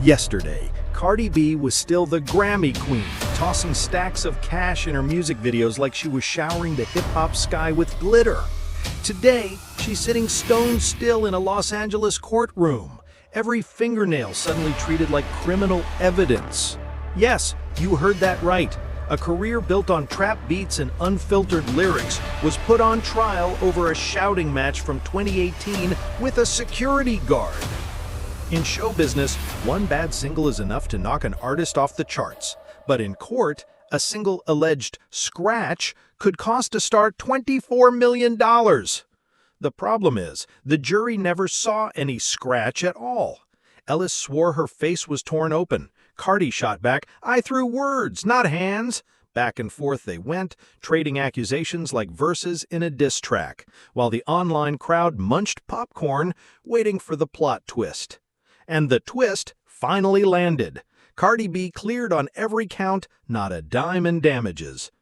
Yesterday, Cardi B was still the Grammy queen, tossing stacks of cash in her music videos like she was showering the hip-hop sky with glitter. Today, she's sitting stone still in a Los Angeles courtroom, every fingernail suddenly treated like criminal evidence. Yes, you heard that right. A career built on trap beats and unfiltered lyrics was put on trial over a shouting match from 2018 with a security guard. In show business, one bad single is enough to knock an artist off the charts. But in court, a single alleged scratch could cost a star $24 million. The problem is, the jury never saw any scratch at all. Ellis swore her face was torn open. Cardi shot back, "I threw words, not hands." Back and forth they went, trading accusations like verses in a diss track, while the online crowd munched popcorn, waiting for the plot twist. And the twist finally landed. Cardi B cleared on every count, not a dime in damages.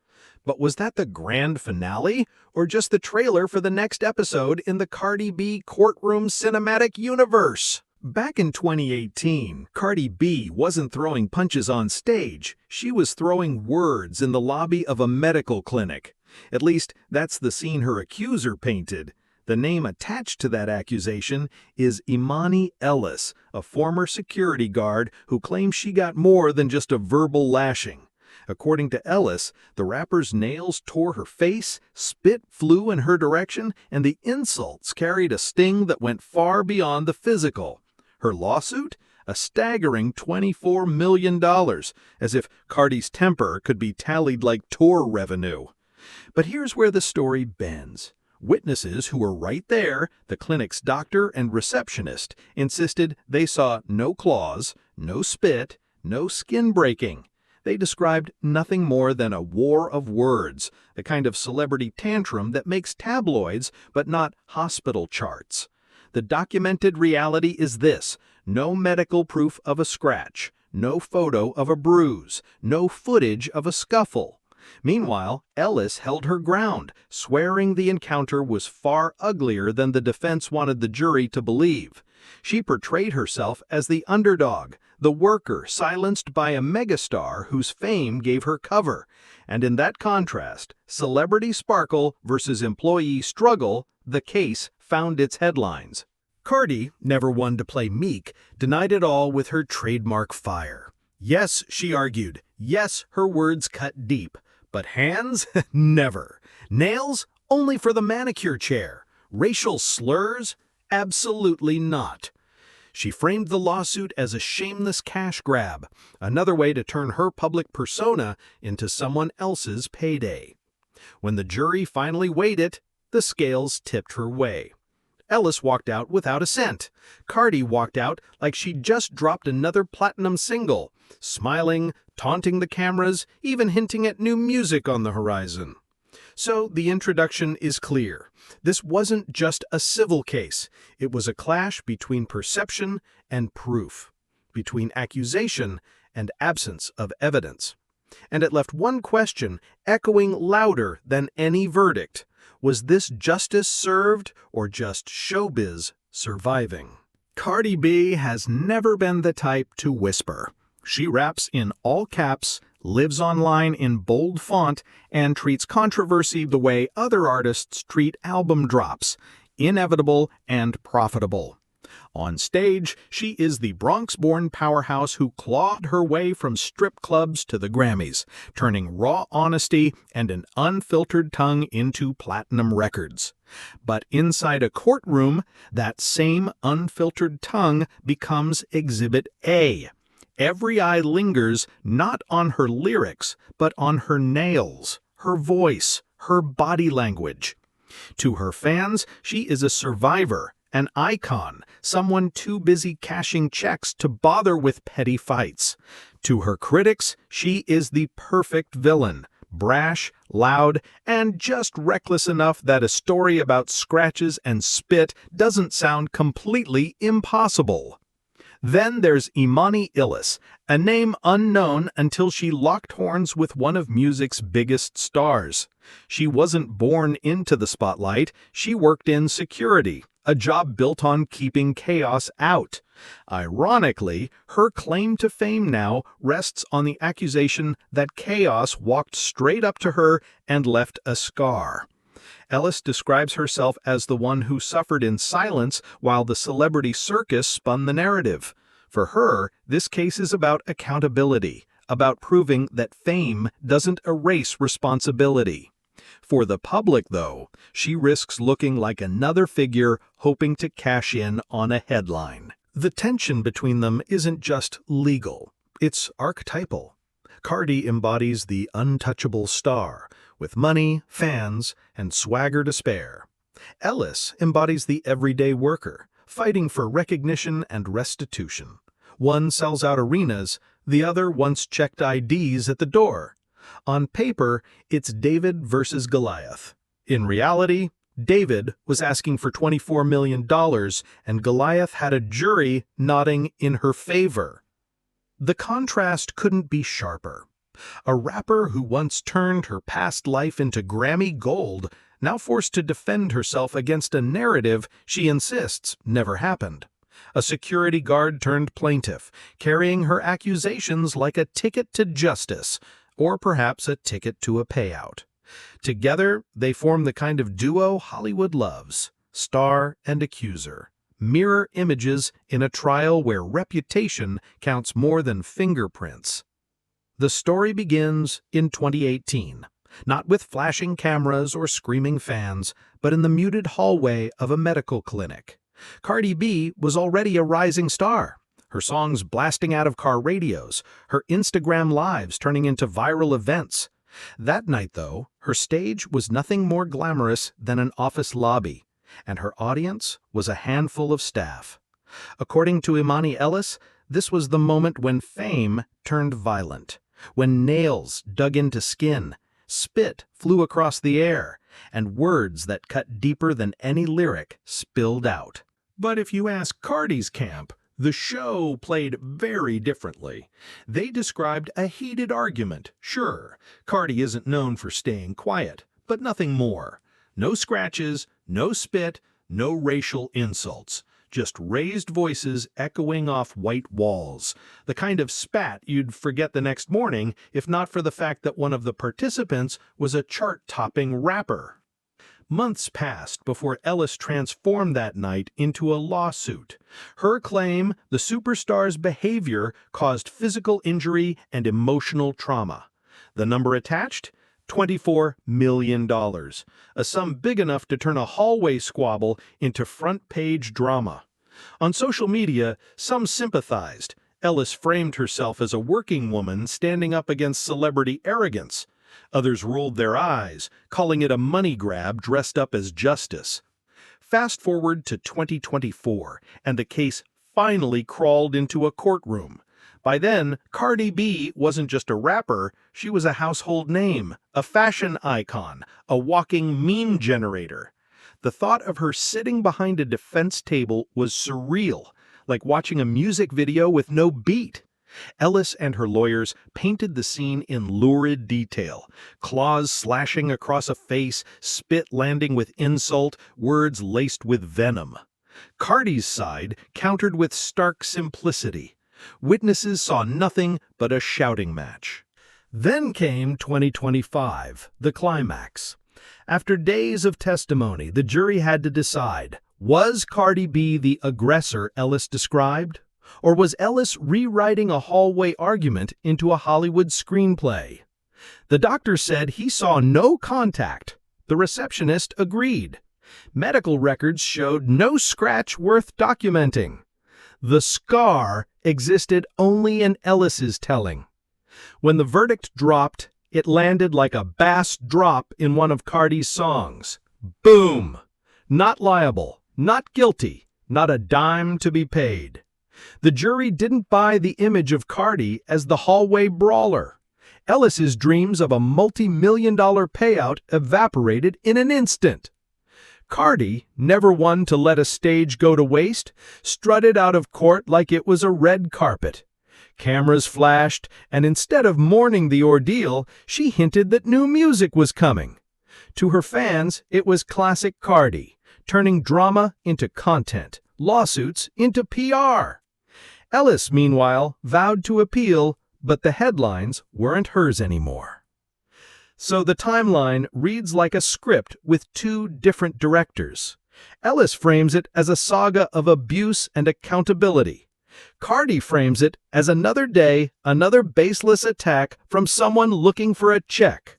But was that the grand finale, or just the trailer for the next episode in the Cardi B courtroom cinematic universe? Back in 2018, Cardi B wasn't throwing punches on stage. She was throwing words in the lobby of a medical clinic. At least, that's the scene her accuser painted. The name attached to that accusation is Emani Ellis, a former security guard who claims she got more than just a verbal lashing. According to Ellis, the rapper's nails tore her face, spit flew in her direction, and the insults carried a sting that went far beyond the physical. Her lawsuit? A staggering $24 million, as if Cardi's temper could be tallied like tour revenue. But here's where the story bends. Witnesses who were right there, the clinic's doctor and receptionist, insisted they saw no claws, no spit, no skin breaking. They described nothing more than a war of words, the kind of celebrity tantrum that makes tabloids but not hospital charts. The documented reality is this: no medical proof of a scratch, no photo of a bruise, no footage of a scuffle. Meanwhile, Ellis held her ground, swearing the encounter was far uglier than the defense wanted the jury to believe. She portrayed herself as the underdog, the worker silenced by a megastar whose fame gave her cover. And in that contrast, celebrity sparkle versus employee struggle, the case found its headlines. Cardi, never one to play meek, denied it all with her trademark fire. Yes, she argued. Yes, her words cut deep. But hands? Never. Nails? Only for the manicure chair. Racial slurs? Absolutely not. She framed the lawsuit as a shameless cash grab, another way to turn her public persona into someone else's payday. When the jury finally weighed it, the scales tipped her way. Ellis walked out without a cent. Cardi walked out like she'd just dropped another platinum single, smiling, taunting the cameras, even hinting at new music on the horizon. So the introduction is clear. This wasn't just a civil case. It was a clash between perception and proof, between accusation and absence of evidence. And it left one question echoing louder than any verdict. Was this justice served or just showbiz surviving? Cardi B has never been the type to whisper. She raps in all caps, lives online in bold font, and treats controversy the way other artists treat album drops, inevitable and profitable. On stage, she is the Bronx-born powerhouse who clawed her way from strip clubs to the Grammys, turning raw honesty and an unfiltered tongue into platinum records. But inside a courtroom, that same unfiltered tongue becomes Exhibit A. Every eye lingers not on her lyrics, but on her nails, her voice, her body language. To her fans, she is a survivor, an icon, someone too busy cashing checks to bother with petty fights. To her critics, she is the perfect villain, brash, loud, and just reckless enough that a story about scratches and spit doesn't sound completely impossible. Then there's Emani Ellis, a name unknown until she locked horns with one of music's biggest stars. She wasn't born into the spotlight, she worked in security, a job built on keeping chaos out. Ironically, her claim to fame now rests on the accusation that chaos walked straight up to her and left a scar. Ellis describes herself as the one who suffered in silence while the celebrity circus spun the narrative. For her, this case is about accountability, about proving that fame doesn't erase responsibility. For the public, though, she risks looking like another figure hoping to cash in on a headline. The tension between them isn't just legal, it's archetypal. Cardi embodies the untouchable star, with money, fans, and swagger to spare. Ellis embodies the everyday worker, fighting for recognition and restitution. One sells out arenas, the other once checked IDs at the door. On paper, it's David versus Goliath. In reality, David was asking for $24 million, and Goliath had a jury nodding in her favor. The contrast couldn't be sharper. A rapper who once turned her past life into Grammy gold, now forced to defend herself against a narrative she insists never happened. A security guard turned plaintiff, carrying her accusations like a ticket to justice, or perhaps a ticket to a payout. Together, they form the kind of duo Hollywood loves, star and accuser, mirror images in a trial where reputation counts more than fingerprints. The story begins in 2018, not with flashing cameras or screaming fans, but in the muted hallway of a medical clinic. Cardi B was already a rising star, her songs blasting out of car radios, her Instagram lives turning into viral events. That night, though, her stage was nothing more glamorous than an office lobby, and her audience was a handful of staff. According to Emani Ellis, this was the moment when fame turned violent, when nails dug into skin, spit flew across the air, and words that cut deeper than any lyric spilled out. But if you ask Cardi's camp, the show played very differently. They described a heated argument. Sure, Cardi isn't known for staying quiet, but nothing more. No scratches, no spit, no racial insults. Just raised voices echoing off white walls. The kind of spat you'd forget the next morning if not for the fact that one of the participants was a chart-topping rapper. Months passed before Ellis transformed that night into a lawsuit. Her claim, the superstar's behavior caused physical injury and emotional trauma. The number attached? $24 million, a sum big enough to turn a hallway squabble into front-page drama. On social media, some sympathized. Ellis framed herself as a working woman standing up against celebrity arrogance. Others rolled their eyes, calling it a money grab dressed up as justice. Fast forward to 2024, and the case finally crawled into a courtroom. By then, Cardi B wasn't just a rapper, she was a household name, a fashion icon, a walking meme generator. The thought of her sitting behind a defense table was surreal, like watching a music video with no beat. Ellis and her lawyers painted the scene in lurid detail, claws slashing across a face, spit landing with insult, words laced with venom. Cardi's side countered with stark simplicity. Witnesses saw nothing but a shouting match. Then came 2025, the climax. After days of testimony, the jury had to decide, was Cardi B the aggressor Ellis described? Or was Ellis rewriting a hallway argument into a Hollywood screenplay? The doctor said he saw no contact. The receptionist agreed. Medical records showed no scratch worth documenting. The scar existed only in Ellis's telling. When the verdict dropped, it landed like a bass drop in one of Cardi's songs. Boom! Not liable, not guilty, not a dime to be paid. The jury didn't buy the image of Cardi as the hallway brawler. Ellis's dreams of a multi-million-dollar payout evaporated in an instant. Cardi, never one to let a stage go to waste, strutted out of court like it was a red carpet. Cameras flashed, and instead of mourning the ordeal, she hinted that new music was coming. To her fans, it was classic Cardi. turning drama into content, lawsuits into PR. Ellis, meanwhile, vowed to appeal, but the headlines weren't hers anymore. So the timeline reads like a script with two different directors. Ellis frames it as a saga of abuse and accountability. Cardi frames it as another day, another baseless attack from someone looking for a check.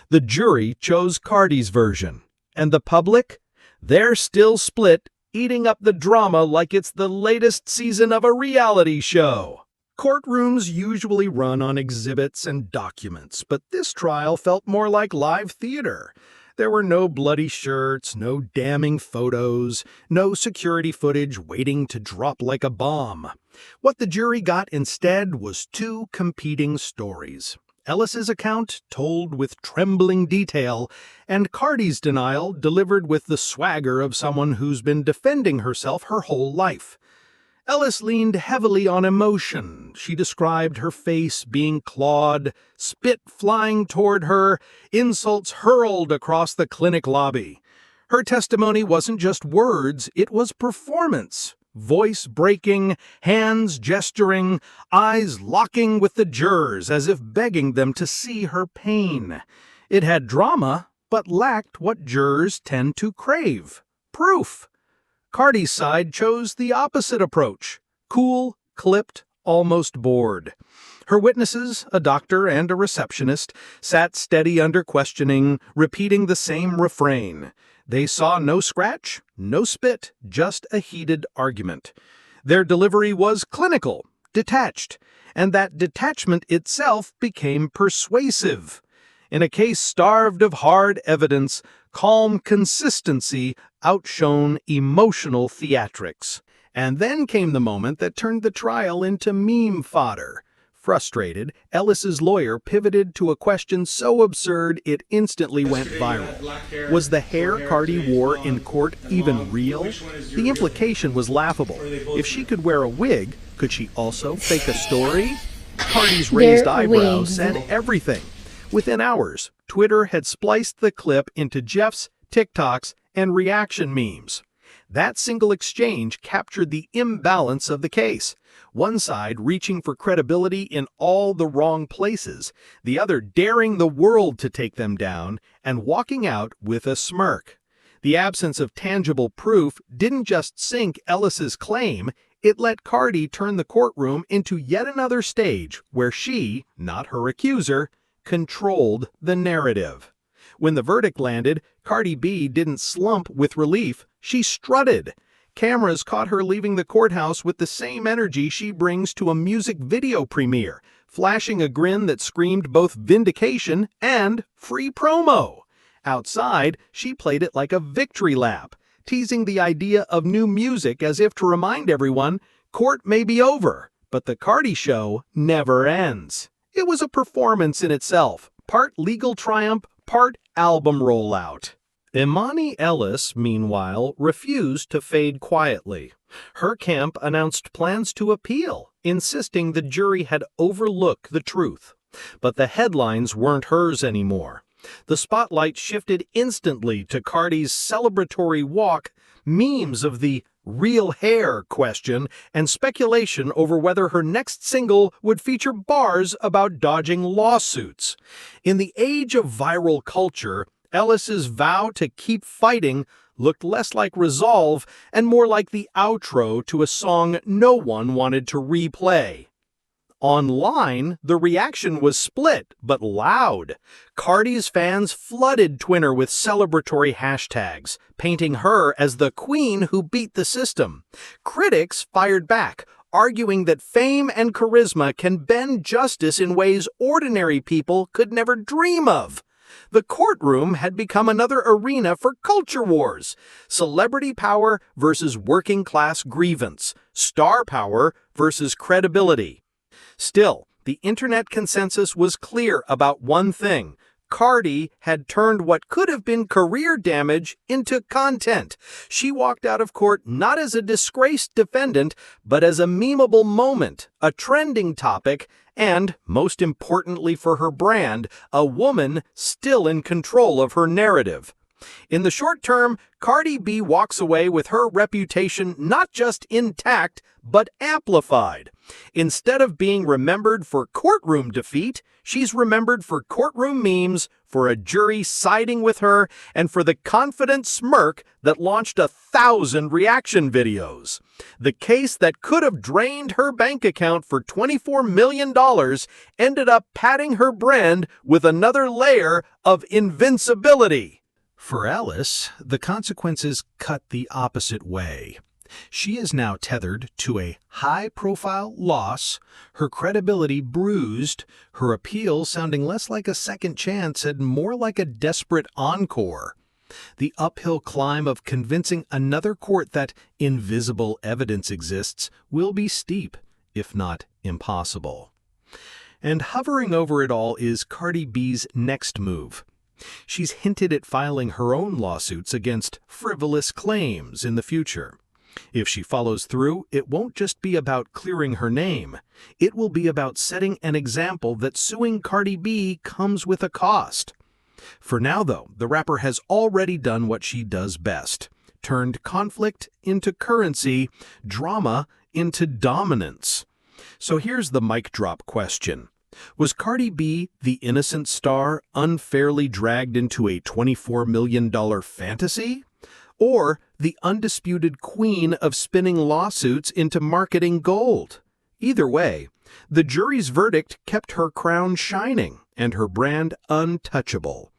The jury chose Cardi's version. And the public? They're still split, eating up the drama like it's the latest season of a reality show. Courtrooms usually run on exhibits and documents, but this trial felt more like live theater. There were no bloody shirts, no damning photos, no security footage waiting to drop like a bomb. What the jury got instead was two competing stories. Ellis's account, told with trembling detail, and Cardi's denial, delivered with the swagger of someone who's been defending herself her whole life. Ellis leaned heavily on emotion. She described her face being clawed, spit flying toward her, insults hurled across the clinic lobby. Her testimony wasn't just words, it was performance. Voice breaking, hands gesturing, eyes locking with the jurors as if begging them to see her pain. It had drama, but lacked what jurors tend to crave: proof. Cardi's side chose the opposite approach: cool, clipped, almost bored. Her witnesses, a doctor and a receptionist, sat steady under questioning, repeating the same refrain. They saw no scratch, no spit, just a heated argument. Their delivery was clinical, detached, and that detachment itself became persuasive. In a case starved of hard evidence, calm consistency outshone emotional theatrics. And then came the moment that turned the trial into meme fodder. Frustrated, Ellis's lawyer pivoted to a question so absurd it instantly went viral. Was the hair Cardi wore in court even real? The implication was laughable. If she could wear a wig, could she also fake a story? Cardi's raised eyebrows said everything. Within hours, Twitter had spliced the clip into GIFs, TikToks, and reaction memes. That single exchange captured the imbalance of the case. One side reaching for credibility in all the wrong places, the other daring the world to take them down and walking out with a smirk. The absence of tangible proof didn't just sink Ellis's claim, it let Cardi turn the courtroom into yet another stage where she, not her accuser, controlled the narrative. When the verdict landed, Cardi B didn't slump with relief, she strutted. Cameras caught her leaving the courthouse with the same energy she brings to a music video premiere, flashing a grin that screamed both vindication and free promo. Outside, she played it like a victory lap, teasing the idea of new music as if to remind everyone, court may be over, but the Cardi show never ends. It was a performance in itself, part legal triumph, part album rollout. Emani Ellis, meanwhile, refused to fade quietly. Her camp announced plans to appeal, insisting the jury had overlooked the truth. But the headlines weren't hers anymore. The spotlight shifted instantly to Cardi's celebratory walk, memes of the real hair question, and speculation over whether her next single would feature bars about dodging lawsuits. In the age of viral culture, Ellis's vow to keep fighting looked less like resolve and more like the outro to a song no one wanted to replay. Online, the reaction was split, but loud. Cardi's fans flooded Twitter with celebratory hashtags, painting her as the queen who beat the system. Critics fired back, arguing that fame and charisma can bend justice in ways ordinary people could never dream of. The courtroom had become another arena for culture wars. Celebrity power versus working-class grievance. Star power versus credibility. Still, the internet consensus was clear about one thing. Cardi had turned what could have been career damage into content. She walked out of court not as a disgraced defendant, but as a memeable moment, a trending topic, and, most importantly for her brand, a woman still in control of her narrative. In the short term, Cardi B walks away with her reputation not just intact, but amplified. Instead of being remembered for courtroom defeat, she's remembered for courtroom memes, for a jury siding with her, and for the confident smirk that launched 1,000 reaction videos. The case that could have drained her bank account for $24 million ended up padding her brand with another layer of invincibility. For Ellis, the consequences cut the opposite way. She is now tethered to a high-profile loss, her credibility bruised, her appeal sounding less like a second chance and more like a desperate encore. The uphill climb of convincing another court that invisible evidence exists will be steep, if not impossible. And hovering over it all is Cardi B's next move. She's hinted at filing her own lawsuits against frivolous claims in the future. If she follows through, it won't just be about clearing her name. It will be about setting an example that suing Cardi B comes with a cost. For now, though, the rapper has already done what she does best: turned conflict into currency, drama into dominance. So here's the mic drop question. Was Cardi B, the innocent star, unfairly dragged into a $24 million fantasy? Or the undisputed queen of spinning lawsuits into marketing gold? Either way, the jury's verdict kept her crown shining and her brand untouchable.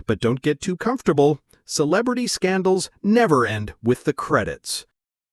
But don't get too comfortable. Celebrity scandals never end with the credits.